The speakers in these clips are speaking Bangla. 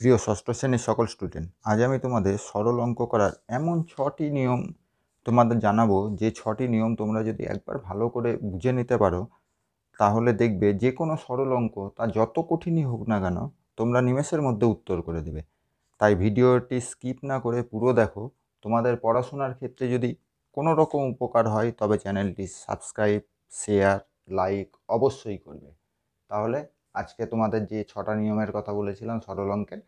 প্রিয় ষষ্ঠ শ্রেণীর সকল স্টুডেন্ট, আজ আমি তোমাদের সরল অঙ্ক করার এমন 6টি নিয়ম তোমাদের জানাবো, যে 6টি নিয়ম তোমরা যদি একবার ভালো করে বুঝে নিতে পারো, তাহলে দেখবে যে কোনো সরল অঙ্ক তা যত কঠিনই হোক না কেন তোমরা নিমেষের মধ্যে উত্তর করে দেবে। তাই ভিডিওটি স্কিপ না করে পুরো দেখো। তোমাদের পড়াশোনার ক্ষেত্রে যদি কোনো রকম উপকার হয় তবে চ্যানেলটি সাবস্ক্রাইব, শেয়ার, লাইক অবশ্যই করবে। তাহলে আজকে তোমাদের যে 6টা নিয়মের কথা বলেছিলাম সরল অঙ্কের,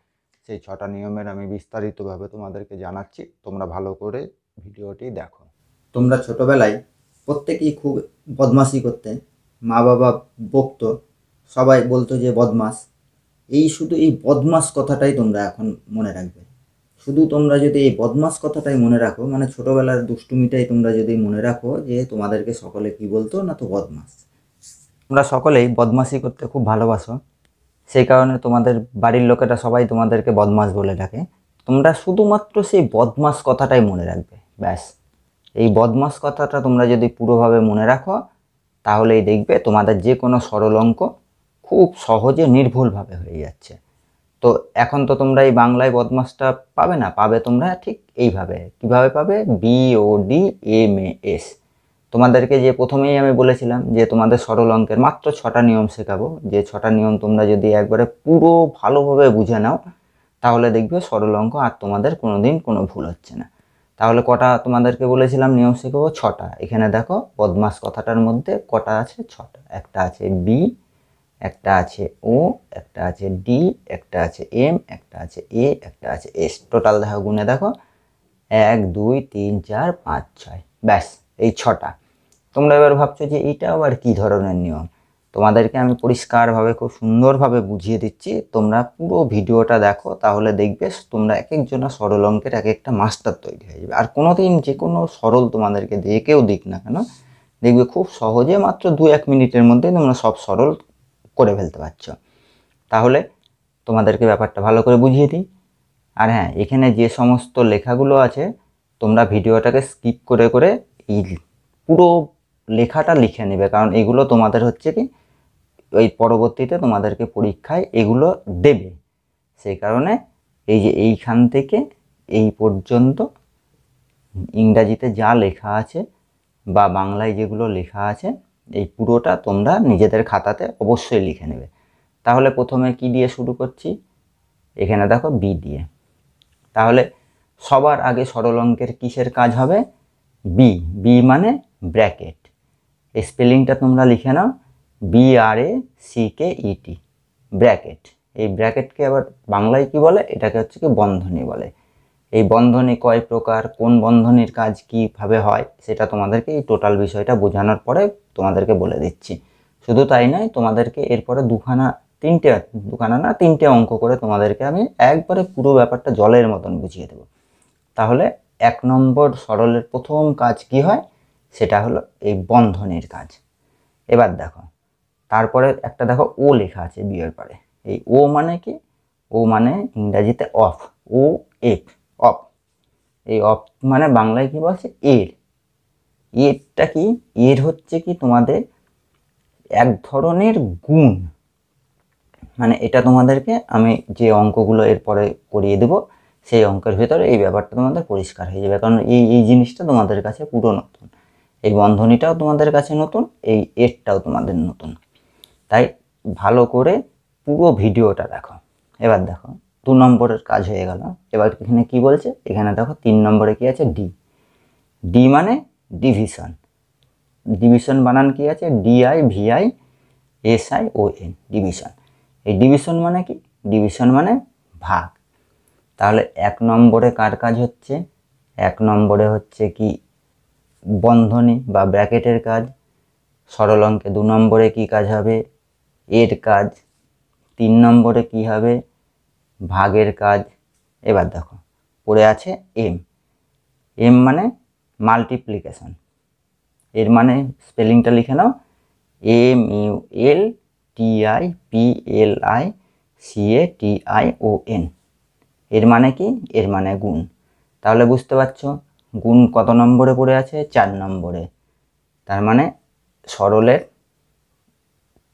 সেই 6টা নিয়মের আমি বিস্তারিতভাবে তোমাদেরকে জানাচ্ছি। তোমরা ভালো করে ভিডিওটি দেখো। তোমরা ছোটবেলায় প্রত্যেকেই খুব বদমাশি করতে, মা বাবা বকতো, সবাই বলতো যে বদমাস। শুধু এই বদমাস কথাটাই তোমরা এখন মনে রাখবে। শুধু তোমরা যদি এই বদমাস কথাটাই মনে রাখো, মানে ছোটবেলার দুষ্টুমিটাই তোমরা যদি মনে রাখো, যে তোমাদেরকে সকলে কি বলতো না, তো বদমাস। তোমরা সকলেই বদমাশি করতে খুব ভালোবাসো, সেই কারণে তোমাদের বাড়ির লোকেরা সবাই তোমাদেরকে বদমাস বলে ডাকে। তোমরা শুধুমাত্র সেই বদমাস কথাটাই মনে রাখবে, ব্যাস। এই বদমাস কথাটা তোমরা যদি পুরোভাবে মনে রাখো, তাহলেই দেখবে তোমাদের যে কোনো সরল অঙ্ক খুব সহজে নির্ভুলভাবে হয়ে যাচ্ছে। তো এখন তো তোমরা এই বাংলায় বদমাসটা পাবে না, পাবে তোমরা ঠিক এইভাবে। কিভাবে পাবে? BODMAS। তোমাদেরকে যে প্রথমেই আমি বলেছিলাম যে তোমাদের সরল অঙ্কের মাত্র 6টা নিয়ম শেখাবো, যে 6টা নিয়ম তোমরা যদি একবারে পুরো ভালোভাবে বুঝে নাও, তাহলে দেখবে সরল অঙ্ক আর তোমাদের কোনোদিন কোনো ভুল হচ্ছে না। তাহলে কটা তোমাদেরকে বলেছিলাম নিয়ম শেখাবো? 6টা। এখানে দেখো বদমাস কথাটার মধ্যে কটা আছে? 6টা। একটা আছে বি, একটা আছে ও, একটা আছে ডি, একটা আছে এম, একটা আছে এ, একটা আছে এস। টোটাল দেখো, গুণে দেখো, 1 2 3 4 5 6, ব্যাস। এই 6টা। তোমরা এবার ভাবছো যে এটা আবার কি ধরনের নিয়ম। তোমাদেরকে আমি পরিষ্কারভাবে খুব সুন্দরভাবে বুঝিয়ে দিচ্ছি, তোমরা পুরো ভিডিওটা দেখো, তাহলে দেখবে তোমরা এক একজনের সরল অঙ্কের এক একটা মাস্টার তৈরি হয়ে যাবে। আর কোনোদিন যে কোনো সরল তোমাদেরকে দিয়ে কেউ দিক না কেন, দেখবে খুব সহজে মাত্র 2-1 মিনিটের মধ্যে তোমরা সব সরল করে ফেলতে পারছো। তাহলে তোমাদেরকে ব্যাপারটা ভালো করে বুঝিয়ে দিই। আর হ্যাঁ, এখানে যে সমস্ত লেখাগুলো আছে, তোমরা ভিডিওটাকে স্কিপ করে করে এই পুরো লেখাটা লিখে নেবে, কারণ এগুলো তোমাদের হচ্ছে কি ওই পরবর্তীতে তোমাদেরকে পরীক্ষায় এগুলো দেবে। সেই কারণে এই যে এইখান থেকে এই পর্যন্ত ইংরাজিতে যা লেখা আছে বা বাংলায় যেগুলো লেখা আছে, এই পুরোটা তোমরা নিজেদের খাতাতে অবশ্যই লিখে নেবে। তাহলে প্রথমে কি দিয়ে শুরু করছি? এখানে দেখো বি দিয়ে। তাহলে সবার আগে সরল অঙ্কের কিসের কাজ হবে? বি। বি মানে ব্র্যাকেট। এই স্পেলিংটা তোমরা লিখে নাও, BRACKET, ব্র্যাকেট। এই ব্র্যাকেটকে আবার বাংলায় কি বলে? এটাকে হচ্ছে কি বন্ধনী বলে। এই বন্ধনী কয় প্রকার, কোন বন্ধনীর কাজ কীভাবে হয়, সেটা তোমাদেরকে এই টোটাল বিষয়টা বোঝানোর পরে তোমাদেরকে বলে দিচ্ছি। শুধু তাই নয়, তোমাদেরকে এরপরে তিনটে অঙ্ক করে তোমাদেরকে আমি একবারে পুরো ব্যাপারটা জলের মতন বুঝিয়ে দেবো। তাহলে 1 নম্বর সরলের প্রথম কাজ কি হয়? সেটা হলো এই বন্ধনীর কাজ। এবার দেখো, তারপরে একটা দেখো ও লেখা আছে বিয়ের পরে। এই ও মানে কি? ও মানে ইংরাজিতে অফ। OF, of. এই অফ মানে বাংলায় কি বলছে? এর। এরটা কি? এর হচ্ছে কি তোমাদের এক ধরনের গুণ। মানে এটা তোমাদেরকে আমি যে অঙ্কগুলো এরপরে করিয়ে দেব, সেই অঙ্কের ভেতরে এই ব্যাপারটা তোমাদের পরিষ্কার হয়ে যাবে, কারণ এই জিনিসটা তোমাদের কাছে পুরো নতুন। এই বন্ধনীটাও তোমাদের কাছে নতুন, এই এরটাও তোমাদের নতুন। তাই ভালো করে পুরো ভিডিওটা দেখো। এবার দেখো 2 নম্বরের কাজ হয়ে গেল। এবার এখানে কি বলছে? এখানে দেখো 3 নম্বরে কি আছে? ডি। ডি মানে ডিভিশন। ডিভিশন বানান কি আছে? DIVISION, division. এই ডিভিশন মানে কি? ডিভিশন মানে ভাগ। তাহলে 1 নম্বরে কার কাজ হচ্ছে? 1 নম্বরে হচ্ছে কি বন্ধনী বা ব্র্যাকেটের কাজ। সরল অঙ্কে 2 নম্বরে কি কাজ হবে? এর কাজ। 3 নম্বরে কি হবে? ভাগের কাজ। এবার দেখো পড়ে আছে এম। এম মানে মাল্টিপ্লিকেশন। এর মানে স্পেলিংটা লিখে নাও, MULTIPLICATION। এর মানে কি? এর মানে গুণ। তাহলে বুঝতে পারছো গুণ কত নম্বরে পড়ে আছে? 4 নম্বরে। তার মানে সরলের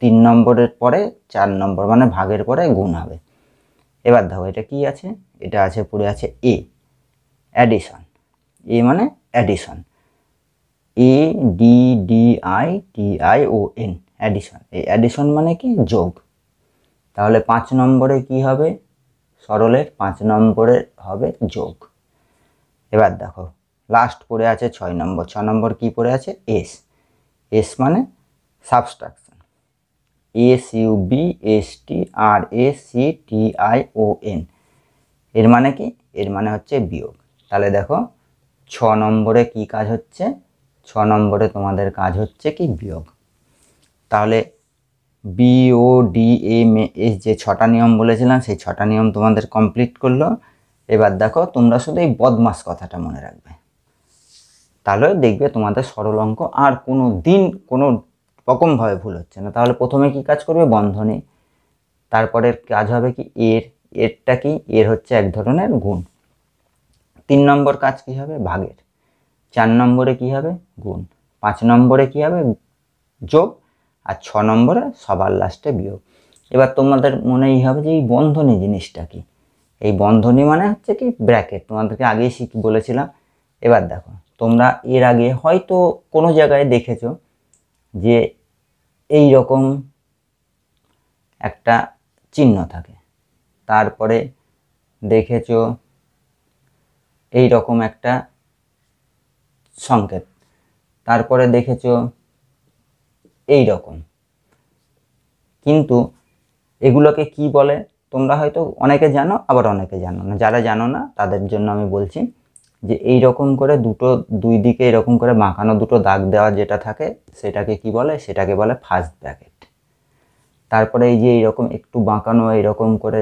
3 নম্বরের পরে 4 নম্বর, মানে ভাগের পরে গুণ হবে। এবার দেখো এটা কি আছে, এটা আছে পড়ে আছে এ, অ্যাডিশন। এ মানে addition, A D D I T I O N, addition. এই অ্যাডিশন মানে কি, যোগ। তাহলে 5 নম্বরে কি হবে, সরলের 5 নম্বরে হবে যোগ। এবার দেখো লাস্ট পড়ে আছে 6 নম্বর। 6 নম্বর কি পড়ে আছে, এস। এস মানে subtraction, S U B S T R A C T I O N. এর মানে কি, এর মানে হচ্ছে বিয়োগ। তাহলে দেখো 6 নম্বরে কি কাজ হচ্ছে, 6 নম্বরে তোমাদের কাজ হচ্ছে কি, বিয়োগ। তাহলে বি ও ডি এম এস যে 6টা নিয়ম বলেছিলাম, সেই 6টা নিয়ম তোমাদের কমপ্লিট করলো। এবার দেখো তোমরা শুধু এই বদমাস কথাটা মনে রাখবে, তাহলে দেখবে তোমাদের সরল অঙ্ক আর কোনো দিন কোনো রকমভাবে ভুল হচ্ছে না। তাহলে প্রথমে কি কাজ করবে, বন্ধনী। তারপরের কাজ হবে কি, এর। এরটা কি, এর হচ্ছে এক ধরনের গুণ। 3 নম্বর কাজ কি হবে, ভাগের। 4 নম্বরে কি হবে, গুণ। 5 নম্বরে কি হবে, যোগ। আর 6 নম্বরে সবার লাস্টে বিয়োগ। এবার তোমাদের মনেই হবে যে এই বন্ধনী জিনিসটা কি। এই বন্ধনী মানে হচ্ছে কি, ব্র্যাকেট। তোমাদেরকে আগেই বলেছিলাম। এবার দেখো তোমরা এর আগে হয়তো কোনো জায়গায় দেখেছো যে এই রকম একটা চিহ্ন থাকে, তারপরে দেখেছো এই রকম একটা সংকেত, তারপরে দেখেছো এই রকম। কিন্তু এগুলোকে কি বলে তোমরা হয়তো অনেকে জানো, আবার অনেকে জানো না। যারা জানো না তাদের জন্য আমি বলছি যে এই রকম করে দুই দিকে এরকম করে বাঁকানো দুটো দাগ দেওয়া যেটা থাকে, সেটাকে কি বলে, সেটাকে বলে ফার্স্ট ব্র্যাকেট। তারপরে এই যে এইরকম একটু বাঁকানো এইরকম করে,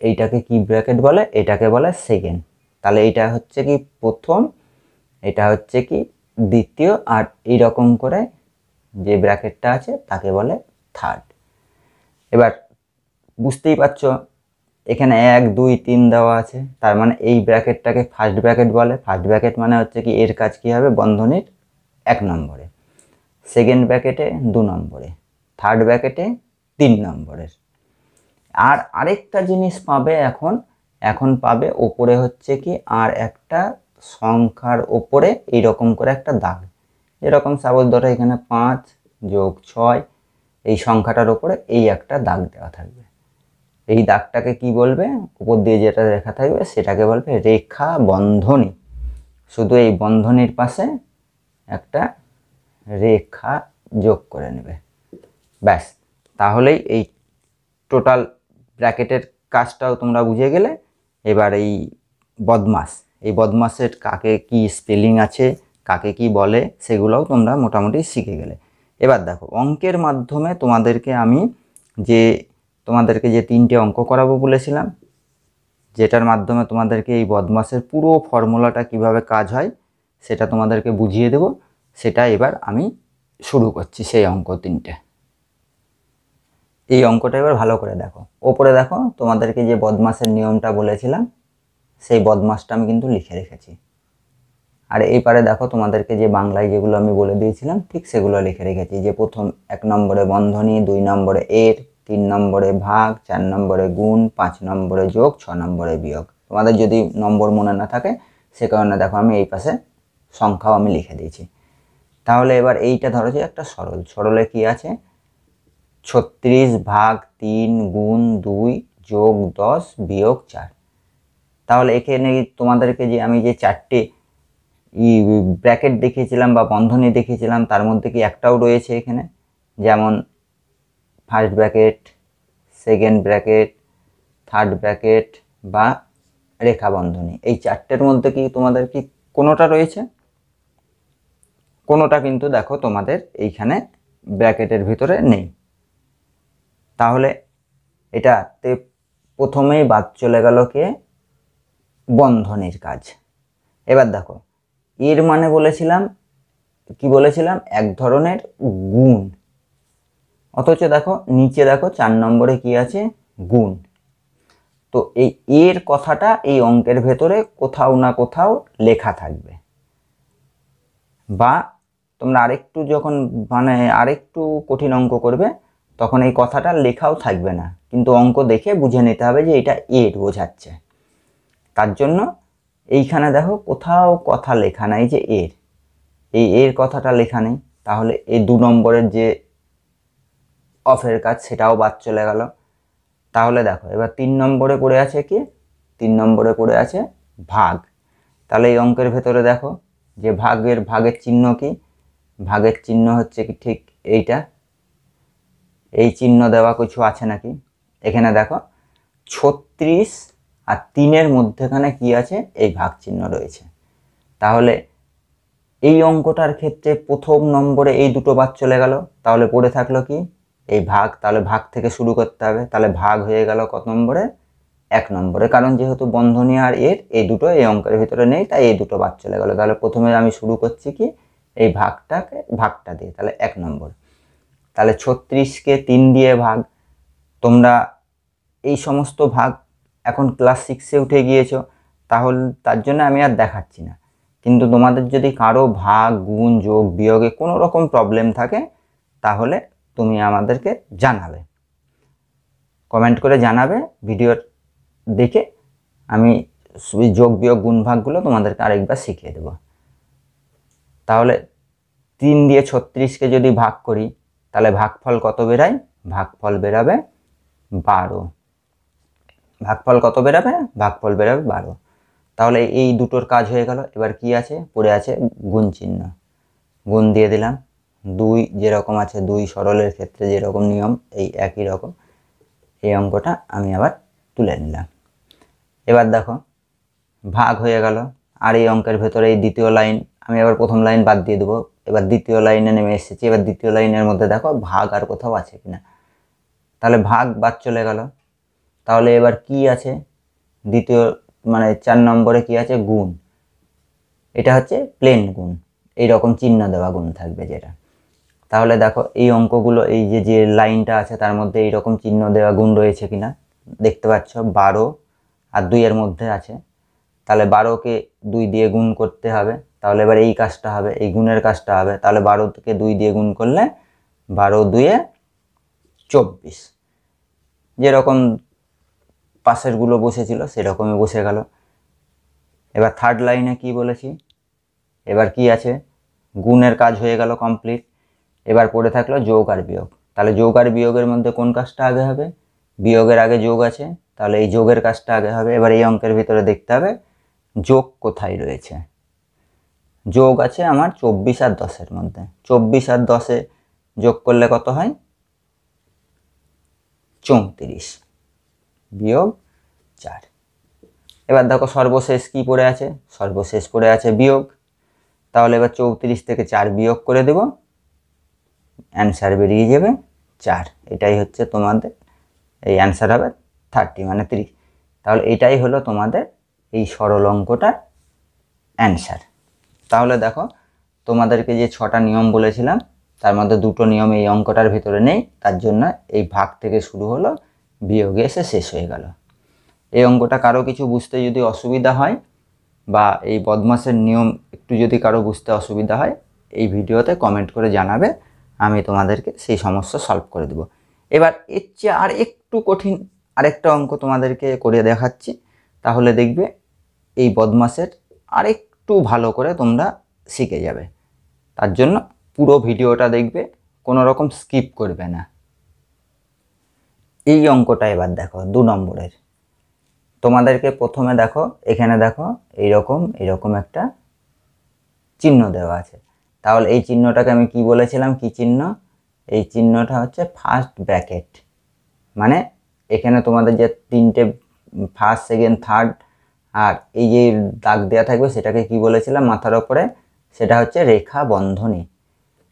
এইটাকে কি ব্র্যাকেট বলে, এটাকে বলে সেকেন্ড। তাহলে এইটা হচ্ছে কি প্রথম, এটা হচ্ছে কি দ্বিতীয়, আর এইরকম করে যে ব্র্যাকেটটা আছে তাকে বলে থার্ড। এবার বুঝতেই পারছো এখানে 1 2 3 দেওয়া আছে, তার মানে এই ব্র্যাকেটটাকে ফার্স্ট ব্র্যাকেট বলে। ফার্স্ট ব্র্যাকেট মানে হচ্ছে কি, এর কাজ কি হবে, বন্ধনীর 1 নম্বরে, সেকেন্ড ব্র্যাকেটে 2 নম্বরে, থার্ড ব্র্যাকেটে 3 নম্বরের। আর আরেকটা জিনিস পাবে এখন, এখন পাবে ওপরে হচ্ছে কি, আর একটা সংখ্যার ওপরে এইরকম করে একটা দাগ, যেরকম সাপোজ ধরো এখানে 5 যোগ 6, এই সংখ্যাটার ওপরে এই একটা দাগ দেওয়া থাকবে। এই দাগটাকে কি বলবে, উপর দিয়ে যেটা রেখা থাকবে সেটাকে বলবে রেখা বন্ধনী। শুধু এই বন্ধনীর পাশে একটা রেখা যোগ করে নেবে, ব্যাস। তাহলেই এই টোটাল ব্র্যাকেটের কাজটাও তোমরা বুঝে গেলে। এবার এই বদমাস, এই বদমাসের কাকে কি স্পেলিং আছে, কাকে কি বলে, সেগুলোও তোমরা মোটামুটি শিখে গেলে। এবার দেখো অঙ্কের মাধ্যমে তোমাদেরকে আমি তোমাদেরকে যে 3টে অঙ্ক করাবো বলেছিলাম, যেটার মাধ্যমে তোমাদেরকে এই বদমাসের পুরো ফর্মুলাটা কিভাবে কাজ হয় সেটা তোমাদেরকে বুঝিয়ে দেব। সেটা এবার আমি শুরু করছি, সেই অঙ্ক 3টে। এই অঙ্কটা এবার ভালো করে দেখো। ওপরে দেখো তোমাদেরকে যে বদমাসের নিয়মটা বলেছিলাম, সেই বদমাসটা আমি কিন্তু লিখে রেখেছি। আর এই পারে দেখো তোমাদেরকে যে বাংলায় যেগুলো আমি বলে দিয়েছিলাম ঠিক সেগুলো লিখে রেখেছি। যে প্রথম 1 নম্বরে বন্ধনী, 2 নম্বরে এর, 3 নম্বরে ভাগ, 4 নম্বরে গুণ, 5 নম্বরে যোগ, 6 নম্বরে বিয়োগ। তোমাদের যদি নম্বর মনে না থাকে সে কারণে দেখো আমি এই পাশে সংখ্যাও আমি লিখে দিয়েছি। তাহলে এবার এইটা ধরো যে একটা সরল, সরলে কি আছে, 36 ভাগ 3 গুণ 2 যোগ 10 বিয়োগ 4। তাহলে এখানে তোমাদেরকে যে আমি যে 4টে ব্র্যাকেট দেখিয়েছিলাম বা বন্ধনী দেখিয়েছিলাম, তার মধ্যে কি একটাও রয়েছে এখানে, যেমন first bracket, second bracket, third bracket বা রেখা বন্ধনী। এই 4টের মধ্যে কি তোমাদের কি কোনোটা রয়েছে, কোনোটা কিন্তু দেখো তোমাদের এইখানে ব্র্যাকেটের ভিতরে নেই। তাহলে এটাতে প্রথমেই বাদ চলে গেল কে, বন্ধনীর কাজ। এবার দেখো এর মানে বলেছিলাম কি, বলেছিলাম এক ধরনের গুণ, অথচ দেখো নিচে দেখো 4 নম্বরে কি আছে, গুণ। তো এই এর কথাটা এই অঙ্কের ভেতরে কোথাও না কোথাও লেখা থাকবে। বা তোমরা আরেকটু যখন মানে আরেকটু কঠিন অঙ্ক করবে তখন এই কথাটা লেখাও থাকবে না, কিন্তু অঙ্ক দেখে বুঝে নিতে হবে যে এটা এর বোঝাচ্ছে। তার জন্য এইখানে দেখো কোথাও কথা লেখা নাই যে এর কথাটা লেখা নেই, তাহলে এই 2 নম্বরের যে অফের কাজ সেটাও বাদ চলে গেল। তাহলে দেখো এবার 3 নম্বরে পড়ে আছে কি, 3 নম্বরে পড়ে আছে ভাগ। তাহলে এই অঙ্কের ভেতরে দেখো যে ভাগের চিহ্ন কি, ভাগের চিহ্ন হচ্ছে কি ঠিক এইটা, এই চিহ্ন দেওয়া কিছু আছে নাকি, এখানে দেখো 36 আর 3-এর মধ্যেখানে কি আছে, এই ভাগ চিহ্ন রয়েছে। তাহলে এই অঙ্কটার ক্ষেত্রে প্রথম নম্বরে এই দুটো বাদ চলে গেল, তাহলে পড়ে থাকলো কি এই ভাগ। তাহলে ভাগ থেকে শুরু করতে হবে, তাহলে ভাগ হয়ে গেল কত নম্বরে, 1 নম্বরে, কারণ যেহেতু বন্ধনী আর এর এই দুটো এই অঙ্কের ভিতরে নেই, তাই এই দুটো বাদ চলে গেল। তাহলে প্রথমে আমি শুরু করছি কি এই ভাগটা দিয়ে, তাহলে 1 নম্বর। তাহলে 36কে 3 দিয়ে ভাগ, তোমরা এই সমস্ত ভাগ এখন ক্লাস 6-এ উঠে গিয়েছো, তাহলে তার জন্য আমি আর দেখাচ্ছি না। কিন্তু তোমাদের যদি কারো ভাগ, গুণ, যোগ, বিয়োগে কোনো রকম প্রবলেম থাকে, তাহলে তুমি আমাদেরকে জানাবে, কমেন্ট করে জানাবে। ভিডিও দেখে আমি যোগ, বিয়োগ, গুণ, ভাগগুলো তোমাদেরকে আরেকবার শিখিয়ে দেব। তাহলে 3 দিয়ে 36কে যদি ভাগ করি, তাহলে ভাগফল কত বেরায়, ভাগফল বেরাবে 12। ভাগফল কত বেরাবে, ভাগফল বেরাবে 12। তাহলে এই দুটোর কাজ হয়ে গেল। এবার কি আছে, পড়ে আছে গুণ চিহ্ন, গুণ দিয়ে দিলাম। 2 যেরকম আছে, 2 সরলের ক্ষেত্রে যেরকম নিয়ম, এই একই রকম এই অঙ্কটা আমি আবার তুলে নিলাম। এবার দেখো ভাগ হয়ে গেল, আর এই অঙ্কের ভেতরে এই দ্বিতীয় লাইন, আমি আবার প্রথম লাইন বাদ দিয়ে দেবো। এবার দ্বিতীয় লাইনে নেমে এসেছি। এবার দ্বিতীয় লাইনের মধ্যে দেখো ভাগ আর কোথাও আছে কিনা, তাহলে ভাগ বাদ চলে গেল। তাহলে এবার কি আছে, দ্বিতীয় মানে 4 নম্বরে কি আছে, গুণ। এটা হচ্ছে প্লেন গুণ, এইরকম চিহ্ন দেওয়া গুণ থাকবে যেটা। তাহলে দেখো এই অঙ্কগুলো, এই যে লাইনটা আছে তার মধ্যে এইরকম চিহ্ন দেওয়া গুণ রয়েছে কিনা দেখতে পাচ্ছ। 12 আর 2-এর মধ্যে আছে, তাহলে 12কে 2 দিয়ে গুণ করতে হবে। তাহলে এবার এই কাজটা হবে, এই গুণের কাজটা হবে। তাহলে 12কে 2 দিয়ে গুণ করলে 12 2-এ 24, যেরকম পাশেরগুলো বসেছিল সেরকমই বসে গেল। এবার থার্ড লাইনে কি বলেছি, এবার কি আছে, গুণের কাজ হয়ে গেল কমপ্লিট। এবার পড়ে থাকলো যোগ আর বিয়োগ। তাহলে যোগ আর বিয়োগের মধ্যে কোন কাজটা আগে হবে, বিয়োগের আগে যোগ আছে, তাহলে এই যোগের কাজটা আগে হবে। এবার এই অঙ্কের ভিতরে দেখতে হবে যোগ কোথায় রয়েছে। যোগ আছে আমার 24 আর 10-এর মধ্যে। 24 আর 10-এ যোগ করলে কত হয়, 34 বিয়োগ 4। এবার দেখো সর্বশেষ কি পড়ে আছে, সর্বশেষ পড়ে আছে বিয়োগ। তাহলে এবার 34 থেকে 4 বিয়োগ করে দেব, অ্যান্সার বেরিয়ে যাবে 4। এটাই হচ্ছে তোমাদের, এই অ্যান্সার হবে 30 মানে 30। তাহলে এটাই হলো তোমাদের এই সরল অঙ্কটার অ্যান্সার। তাহলে দেখো তোমাদেরকে যে 6টা নিয়ম বলেছিলাম, তার মধ্যে 2টো নিয়ম এই অঙ্কটার ভিতরে নেই, তার জন্য এই ভাগ থেকে শুরু হলো, বিয়োগে এসে শেষ হয়ে গেল। এই অঙ্কটা কারো কিছু বুঝতে যদি অসুবিধা হয়, বা এই বদমাসের নিয়ম একটু যদি কারো বুঝতে অসুবিধা হয়, এই ভিডিওতে কমেন্ট করে জানাবে, আমি তোমাদেরকে সেই সমস্যা সলভ করে দেব। এবার এর চেয়ে আর একটু কঠিন আরেকটা অঙ্ক তোমাদেরকে করে দেখাচ্ছি, তাহলে দেখবে এই বদমাসের আরেকটু ভালো করে তোমরা শিখে যাবে। তার জন্য পুরো ভিডিওটা দেখবে, কোনো রকম স্কিপ করবে না। এই অঙ্কটা এবার দেখো 2 নম্বরের। তোমাদেরকে প্রথমে দেখো, এখানে দেখো এইরকম একটা চিহ্ন দেওয়া আছে। তাহলে এই চিহ্নটাকে আমি কি বলেছিলাম, কি চিহ্ন, এই চিহ্নটা হচ্ছে ফার্স্ট ব্র্যাকেট। মানে এখানে তোমাদের যে 3টে ফার্স্ট, সেকেন্ড, থার্ড আর এই যে দাগ দেওয়া থাকবে সেটাকে কি বলেছিলাম মাথার ওপরে, সেটা হচ্ছে রেখা বন্ধনী।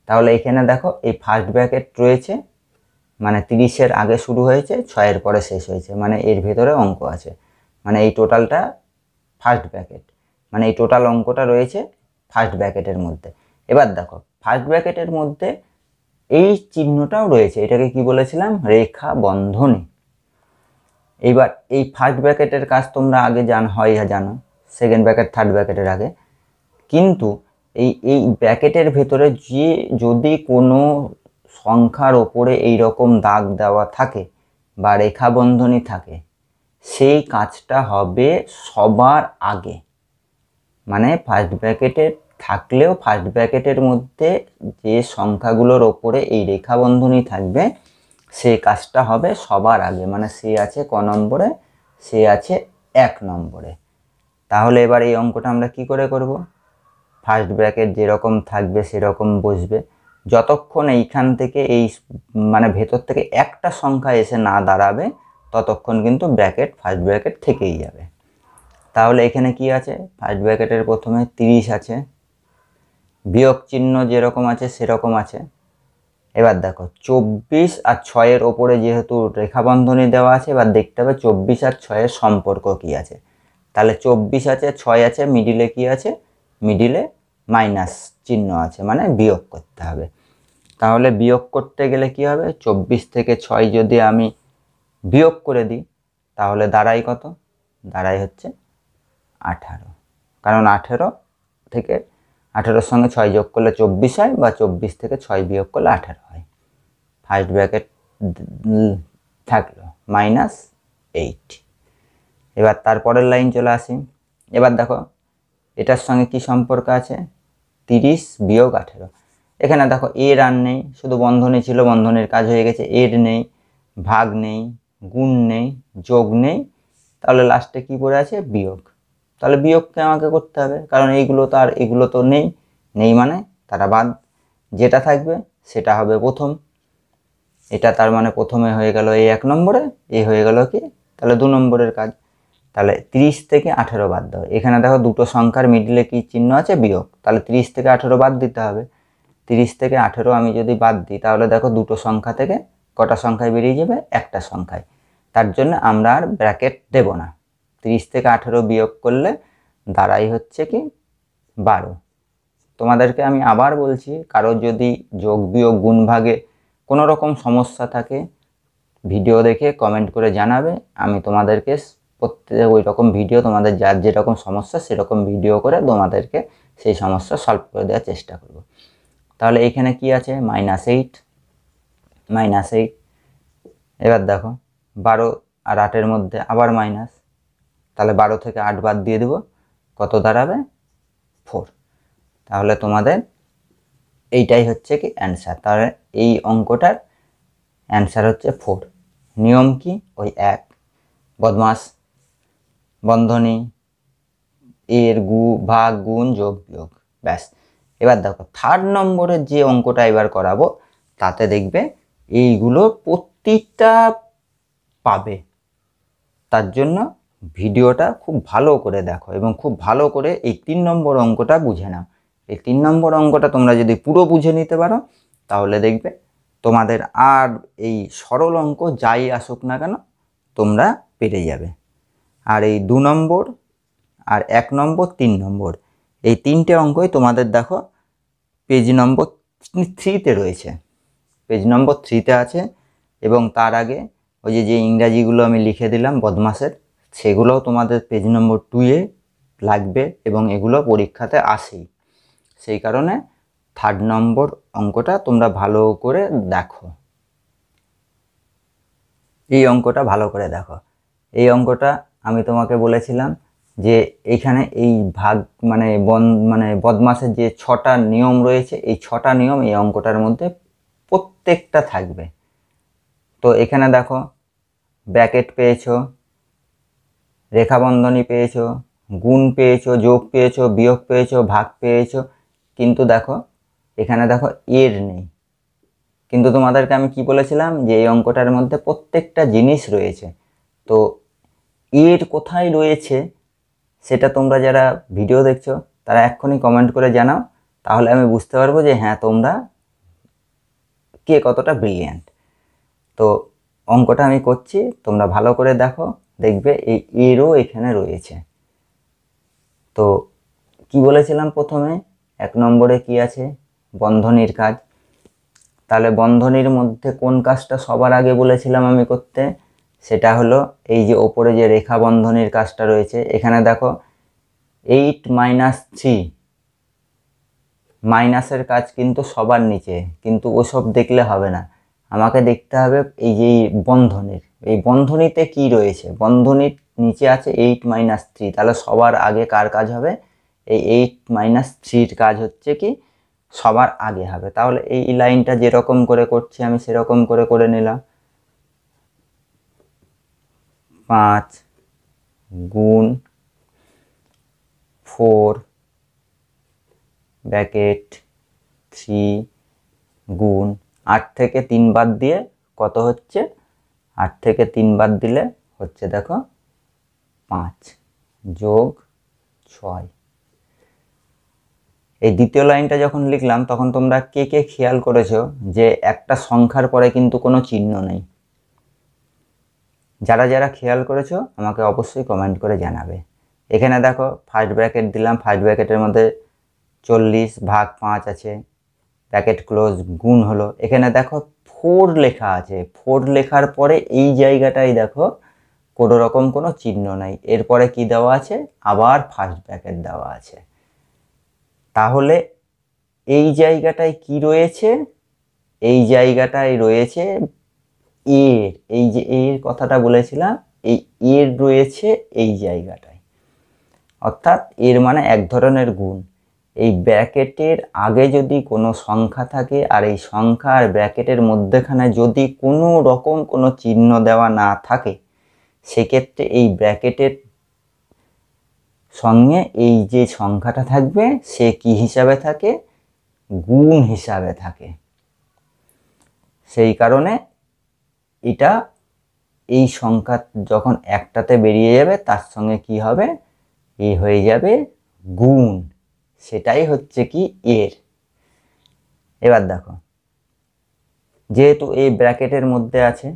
তাহলে এখানে দেখো এই ফার্স্ট ব্র্যাকেট রয়েছে, মানে 30-এর আগে শুরু হয়েছে, 6-এর পরে শেষ হয়েছে, মানে এর ভেতরে অঙ্ক আছে। মানে এই টোটালটা ফার্স্ট ব্র্যাকেট, মানে এই টোটাল অঙ্কটা রয়েছে ফার্স্ট ব্র্যাকেটের মধ্যে। এবার দেখো ফার্স্ট ব্র্যাকেটের মধ্যে এই চিহ্নটাও রয়েছে, এটাকে কি বলেছিলাম, রেখা বন্ধনী। এইবার এই ফার্স্ট ব্র্যাকেটের কাজ তোমরা আগে জানো, সেকেন্ড ব্র্যাকেট থার্ড ব্র্যাকেটের আগে। কিন্তু এই ব্র্যাকেটের ভেতরে যদি কোনো সংখ্যার ওপরে এই রকম দাগ দেওয়া থাকে বা রেখা বন্ধনী থাকে, সেই কাজটা হবে সবার আগে। মানে ফার্স্ট ব্র্যাকেটে থাকলেও ফার্স্ট ব্র্যাকেটের মধ্যে যে সংখ্যাগুলোর ওপরে এই রেখা বন্ধনী থাকবে, সেই কাজটা হবে সবার আগে। মানে সে আছে ক নম্বরে, সে আছে 1 নম্বরে। তাহলে এবার এই অঙ্কটা আমরা কি করে করব? ফার্স্ট ব্র্যাকেট যেরকম থাকবে সেরকম বসবে, যতক্ষণ এইখান থেকে এই মানে ভেতর থেকে একটা সংখ্যা এসে না দাঁড়াবে ততক্ষণ কিন্তু ব্র্যাকেট ফার্স্ট ব্র্যাকেট থেকেই যাবে। তাহলে এখানে কি আছে? ফার্স্ট ব্র্যাকেটের প্রথমে 30 আছে, বিয়োগ চিহ্ন যেরকম আছে সেরকম আছে। এবার দেখো 24 আর 6-এর ওপরে যেহেতু রেখা বন্ধনী দেওয়া আছে, এবার দেখতে হবে 24 আর 6-এর সম্পর্ক কি আছে। তাহলে 24 আছে, 6 আছে, মিডিলে কি আছে? মিডিলে মাইনাস চিহ্ন আছে, মানে বিয়োগ করতে হবে। তাহলে বিয়োগ করতে গেলে কি হবে? 24 থেকে 6 যদি আমি বিয়োগ করে দিই তাহলে দাঁড়াই কত? দাঁড়াই হচ্ছে 18। কারণ 18 থেকে 18-এর সঙ্গে 6 যোগ করলে 24 হয়, বা 24 থেকে 6 বিয়োগ করলে 18 হয়। ফার্স্ট ব্র্যাকেট থাকলো -8। এবার তারপরের লাইন চলে আসি। এবার দেখো এটার সঙ্গে কি সম্পর্ক আছে? 30 বিয়োগ 18। এখানে দেখো এর আর নেই, শুধু বন্ধনী ছিল, বন্ধনীর কাজ হয়ে গেছে। এর নেই, ভাগ নেই, গুণ নেই, যোগ নেই, তাহলে লাস্টে কি পড়ে আছে? বিয়োগ। তাহলে বিয়োগকে আমাকে করতে হবে, কারণ এইগুলো তো আর এগুলো তো নেই, নেই মানে তারা বাদ। যেটা থাকবে সেটা হবে প্রথম। এটা তার মানে প্রথমে হয়ে গেল এই 1 নম্বরে, এ হয়ে গেল কি? তাহলে 2 নম্বরের কাজ। তাহলে 30 থেকে 18 বাদ দাও। এখানে দেখো দুটো সংখ্যার মিডিলে কি চিহ্ন আছে? বিয়োগ। তাহলে 30 থেকে 18 বাদ দিতে হবে। 30 থেকে 18 আমি যদি বাদ দিই তাহলে দেখো দুটো সংখ্যা থেকে কটা সংখ্যায় বেরিয়ে যাবে? একটা সংখ্যায়। তার জন্য আমরা আর ব্র্যাকেট দেব না। 30 থেকে 18 বিয়োগ করলে দাঁড়াই হচ্ছে কি? 12। তোমাদেরকে আমি আবার বলছি, কারোর যদি যোগ বিয়োগ গুণ ভাগে কোনো রকম সমস্যা থাকে ভিডিও দেখে কমেন্ট করে জানাবে। আমি তোমাদেরকে প্রত্যেক ওই রকম ভিডিও, তোমাদের যার যেরকম সমস্যা সেরকম ভিডিও করে তোমাদেরকে সেই সমস্যা সলভ করে দেওয়ার চেষ্টা করব। তাহলে এখানে কি আছে? -8, -8। এবার দেখো 12 আর 8-এর মধ্যে আবার মাইনাস, তাহলে 12 থেকে 8 বাদ দিয়ে দেবো, কত দাঁড়াবে? 4। তাহলে তোমাদের এইটাই হচ্ছে কি অ্যান্সার। তাহলে এই অঙ্কটার অ্যান্সার হচ্ছে 4। নিয়ম কি? ওই 1 বদমাস, বন্ধনী, এর ভাগ গুণ যোগ বিয়োগ, ব্যাস। এবার দেখো 3rd নম্বরের যে অঙ্কটা এবার করাবো, তাতে দেখবে এইগুলো প্রত্যেকটা পাবে। তার জন্য ভিডিওটা খুব ভালো করে দেখো এবং খুব ভালো করে এই 3 নম্বর অঙ্কটা বুঝে নাও। এই 3 নম্বর অঙ্কটা তোমরা যদি পুরো বুঝে নিতে পারো তাহলে দেখবে তোমাদের আর এই সরল অঙ্ক যাই আসুক না কেন তোমরা পেরে যাবে। আর এই 2 নম্বর আর 1 নম্বর 3 নম্বর এই 3টে অঙ্কই তোমাদের দেখো পেজ নম্বর 3-তে রয়েছে, পেজ নম্বর 3-তে আছে। এবং তার আগে ওই যে ইংরাজিগুলো আমি লিখে দিলাম বদমাসের, সেগুলোও তোমাদের পেজ নম্বর 2-এ লাগবে এবং এগুলো পরীক্ষাতে আসেই। সেই কারণে 3rd নম্বর অঙ্কটা তোমরা ভালো করে দেখো। এই অঙ্কটা ভালো করে দেখো। এই অঙ্কটা আমি তোমাকে বলেছিলাম যে এখানে এই ভাগ মানে বদমাসের যে 6টা নিয়ম রয়েছে, এই 6টা নিয়ম এই অঙ্কটার মধ্যে প্রত্যেকটা থাকবে। তো এখানে দেখো ব্র্যাকেট পেয়েছো, রেখা বন্ধনী পেয়েছো, গুণ পেয়েছো, যোগ পেয়েছো, বিয়োগ পেয়েছো, ভাগ পেয়েছো, কিন্তু দেখো এখানে দেখো এর নেই। কিন্তু তোমাদেরকে আমি কি বলেছিলাম যে এই অঙ্কটার মধ্যে প্রত্যেকটা জিনিস রয়েছে। তো এর কোথায় রয়েছে সেটা তোমরা যারা ভিডিও দেখছো তারা এক্ষুনি কমেন্ট করে জানাও, তাহলে আমি বুঝতে পারবো যে হ্যাঁ তোমরা কে কতটা ব্রিলিয়ান্ট। তো অঙ্কটা আমি করছি, তোমরা ভালো করে দেখো, দেখবে এই এরও এখানে রয়েছে। তো কি বলেছিলাম প্রথমে? 1 নম্বরে কি আছে? বন্ধনীর কাজ। তাহলে বন্ধনীর মধ্যে কোন কাজটা সবার আগে বলেছিলাম আমি করতে? সেটা হলো এই যে ওপরে যে রেখা বন্ধনীর কাজটা রয়েছে। এখানে দেখো 8 - 3 মাইনাসের কাজ কিন্তু সবার নিচে, কিন্তু ওসব দেখলে হবে না, আমাকে দেখতে হবে এই যে বন্ধনীর, এই বন্ধনীতে কি রয়েছে। বন্ধনীর নিচে আছে 8 - 3, তাহলে সবার আগে কার কাজ হবে? এই 8 - 3 কাজ হচ্ছে কি সবার আগে হবে। তাহলে এই লাইনটা যেরকম করে করছি আমি সেরকম করে করে নিলাম। 5 গুণ 4 ব্র্যাকেট 3 গুণ 8 থেকে 3 বাদ দিয়ে কত হচ্ছে? 8 থেকে 3 বাদ দিলে হচ্ছে দেখো 5 যোগ 6। এই দ্বিতীয় লাইনটা যখন লিখলাম তখন তোমরা কে কে খেয়াল করেছো যে একটা সংখ্যার পরে কিন্তু কোনো চিহ্ন নেই? যারা যারা খেয়াল করেছো আমাকে অবশ্যই কমেন্ট করে জানাবে। এখানে দেখো ফার্স্ট ব্র্যাকেট দিলাম, ফার্স্ট ব্র্যাকেটের মধ্যে 40 ভাগ 5 আছে, ব্র্যাকেট ক্লোজ, গুণ হলো। এখানে দেখো 4 লেখা আছে, 4 লেখার পরে এই জায়গাটাই দেখো কোনো রকম কোনো চিহ্ন নাই, এরপরে কি দেওয়া আছে? আবার ফার্স্ট ব্র্যাকেট দেওয়া আছে। তাহলে এই জায়গাটায় কি রয়েছে? এই জায়গাটায় রয়েছে এর, এই যে এর কথাটা বলেছিলাম, এই এর রয়েছে এই জায়গাটায়, অর্থাৎ এর মানে এক ধরনের গুণ। এই ব্র্যাকেটের আগে যদি কোনো সংখ্যা থাকে আর এই সংখ্যা আর ব্র্যাকেটের মধ্যেখানে যদি কোনো রকম কোনো চিহ্ন দেওয়া না থাকে, সেক্ষেত্রে এই ব্র্যাকেটের সঙ্গে এই যে সংখ্যাটা থাকবে সে কি হিসাবে থাকে? গুণ হিসাবে থাকে। সেই কারণে এটা এই সংখ্যা যখন একটাতে বেরিয়ে যাবে তার সঙ্গে কি হবে? এ হয়ে যাবে গুণ, সেটাই হচ্ছে কি এর। এবার দেখো, যেহেতু এই ব্র্যাকেটের মধ্যে আছে,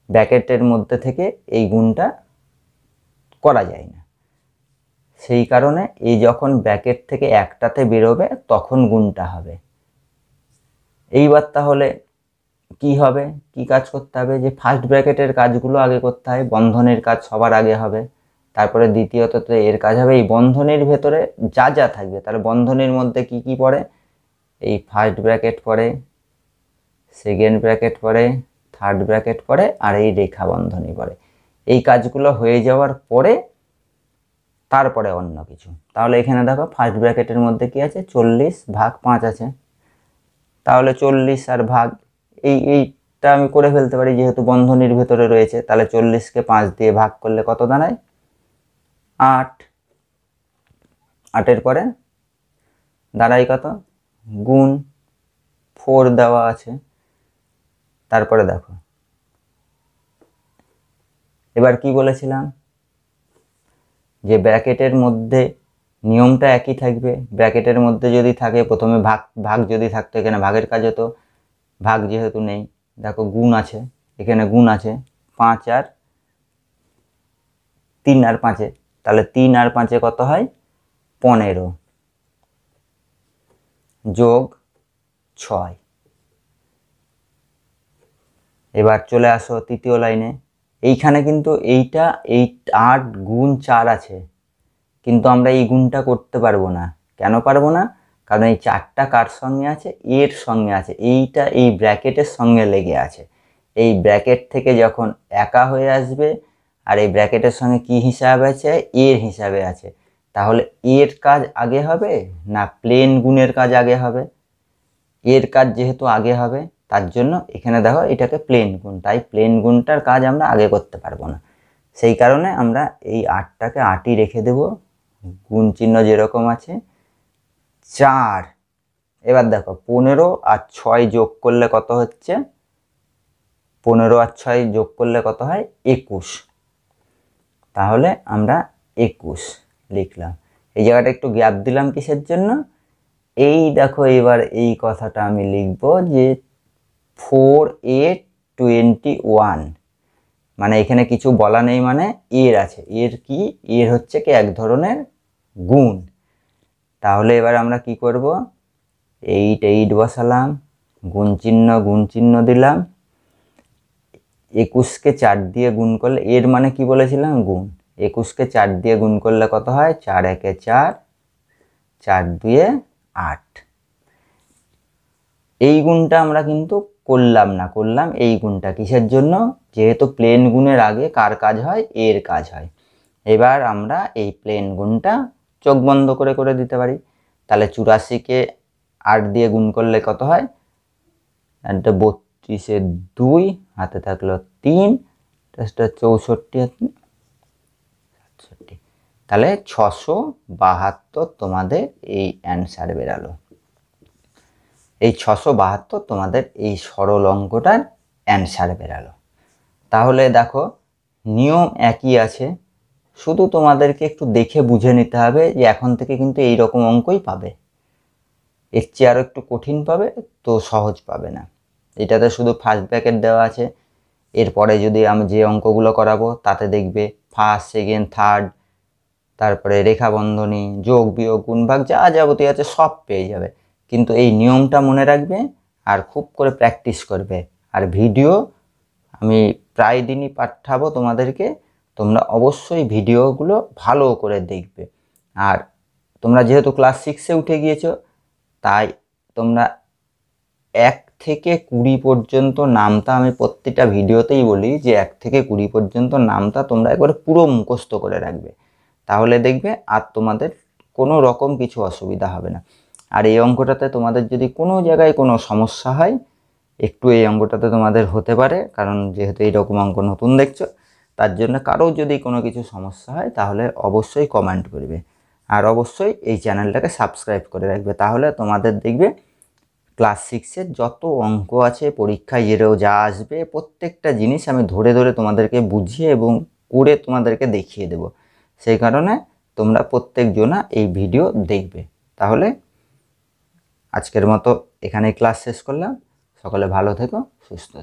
ব্র্যাকেটের মধ্যে থেকে এই গুণটা করা যায় না, সেই কারণে এই যখন ব্র্যাকেট থেকে একটাতে বেরোবে তখন গুণটা হবে। এইবার তাহলে কি হবে? কি কাজ করতে হবে? যে ফার্স্ট ব্র্যাকেটের কাজগুলো আগে করতে হয়, বন্ধনের কাজ সবার আগে হবে, তারপরে দ্বিতীয়ত তো এর কাজ হবে। এই বন্ধনীর ভেতরে যা যা থাকবে, তাহলে বন্ধনীর মধ্যে কি কি পড়ে? এই ফার্স্ট ব্র্যাকেট পড়ে, সেকেন্ড ব্র্যাকেট পড়ে, থার্ড ব্র্যাকেট পড়ে, আর এই রেখা বন্ধনী পড়ে। এই কাজগুলো হয়ে যাওয়ার পরে তারপরে অন্য কিছু। তাহলে এখানে দেখো ফার্স্ট ব্র্যাকেটের মধ্যে কি আছে? 40 ভাগ 5 আছে, তাহলে 40 আর ভাগ এইটা আমি করে ফেলতে পারি যেহেতু বন্ধনীর ভেতরে রয়েছে। তাহলে 40কে 5 দিয়ে ভাগ করলে কত দাঁড়ায়? 8। 8-এর পরে দাঁড়ায় কত? গুণ 4 দেওয়া আছে। তারপরে দেখো এবার কি বলেছিলাম যে ব্র্যাকেটের মধ্যে নিয়মটা একই থাকবে। ব্র্যাকেটের মধ্যে যদি থাকে প্রথমে ভাগ, ভাগ যদি থাকতো এখানে ভাগের কাজ হতো, ভাগ যেহেতু নেই দেখো গুণ আছে, এখানে গুণ আছে 5 আর 3 আর 5-এ, তাহলে 3 আর 5-এ কত হয়? 15 যোগ 6। এবার চলে আসো তৃতীয় লাইনে। এইখানে কিন্তু এইটা 8 গুণ 4 আছে, কিন্তু আমরা এই গুণটা করতে পারবো না। কেন পারবো না? কারণ এই 4টা কার সঙ্গে আছে? এর সঙ্গে আছে। এইটা এই ব্র্যাকেটের সঙ্গে লেগে আছে। এই ব্র্যাকেট থেকে যখন একা হয়ে আসবে আর এই ব্র্যাকেটের সঙ্গে কি হিসাবে আছে? এর হিসাবে আছে। তাহলে এর কাজ আগে হবে না প্লেন গুণের কাজ আগে হবে? এর কাজ যেহেতু আগে হবে তার জন্য এখানে দেখো এটাকে প্লেন গুণ, তাই প্লেন গুণটার কাজ আমরা আগে করতে পারবো না। সেই কারণে আমরা এই 8টাকে 8ই রেখে দেব, গুণ চিহ্ন যেরকম আছে 4। এবার দেখো 15 আর 6 যোগ করলে কত হচ্ছে? 15 আর 6 যোগ করলে কত হয়? 21। তাহলে আমরা 21 লিখলাম। এই জায়গাটা একটু গ্যাপ দিলাম কিসের জন্য? এই দেখো এবার এই কথাটা আমি লিখব যে 4/21, মানে এখানে কিছু বলা নেই, মানে এর আছে। এর কি? এর হচ্ছে কি এক ধরনের গুণ। তাহলে এবার আমরা কি করব? 8 বসালাম, গুণ চিহ্ন দিলাম, 21কে 4 দিয়ে গুণ করলে, এর মানে কি বলেছিলাম? গুণ। 21কে 4 দিয়ে গুণ করলে কত হয়? 4 × 1 = 4, 4 × 2 = 8। এই গুণটা আমরা কিন্তু করলাম না, করলাম এই গুণটা কিসের জন্য? যেহেতু প্লেন গুণের আগে কার কাজ হয়? এর কাজ হয়। এবার আমরা এই প্লেন গুণটা চোখ বন্ধ করে করে দিতে পারি। তাহলে 84কে 8 দিয়ে গুণ করলে কত হয়? একটা 32 2 হাতে থাকলো 3, 64 67, তাহলে 672 তোমাদের এই অ্যান্সার বেরালো। এই 672 তোমাদের এই সরল অঙ্কটার অ্যান্সার বেরালো। তাহলে দেখো নিয়ম একই আছে, শুধু তোমাদেরকে একটু দেখে বুঝে নিতে হবে যে এখন থেকে কিন্তু এই রকম অঙ্কই পাবে, এর চেয়ে আরও একটু কঠিন পাবে তো সহজ পাবে না। এটাতে শুধু ফার্স্ট ব্র্যাকেট দেওয়া আছে, এরপরে যদি আমি যে অঙ্কগুলো করাবো তাতে দেখবে ফার্স্ট, সেকেন্ড, থার্ড, তারপরে রেখা বন্ধনী, যোগ বিয়োগ গুণ ভাগ যা যাবতীয় আছে সব পেয়ে যাবে। কিন্তু এই নিয়মটা মনে রাখবে আর খুব করে প্র্যাকটিস করবে। আর ভিডিও আমি প্রায় দিনই পাঠাবো তোমাদেরকে, তোমরা অবশ্যই ভিডিওগুলো ভালো করে দেখবে। আর তোমরা যেহেতু ক্লাস 6-এ উঠে গিয়েছো, তাই তোমরা 1 থেকে 20 পর্যন্ত নামটা আমি প্রত্যেকটা ভিডিওতেই বলি যে 1 থেকে 20 পর্যন্ত নামটা তোমরা একবারে পুরো মুখস্থ করে রাখবে, তাহলে দেখবে আর তোমাদের কোনো রকম কিছু অসুবিধা হবে না। আর এই অঙ্কটাতে তোমাদের যদি কোনো জায়গায় কোনো সমস্যা হয়, একটু এই অঙ্কটাতে তোমাদের হতে পারে, কারণ যেহেতু এইরকম অঙ্ক নতুন দেখছো, তার জন্য কারো যদি কোনো কিছু সমস্যা হয় তাহলে অবশ্যই কমেন্ট করবে। আর অবশ্যই এই চ্যানেলটাকে সাবস্ক্রাইব করে রাখবে, তাহলে তোমাদের দেখবে ক্লাস 6-এর যত অঙ্ক আছে, পরীক্ষায় এরও যা আসবে, প্রত্যেকটা জিনিস আমি ধরে ধরে তোমাদেরকে বুঝিয়ে এবং করে তোমাদেরকে দেখিয়ে দেব। সেই কারণে তোমরা প্রত্যেকজনা এই ভিডিও দেখবে। তাহলে আজকের মতো এখানেই ক্লাস শেষ করলাম। সকলে ভালো থেকো, সুস্থ থেকো।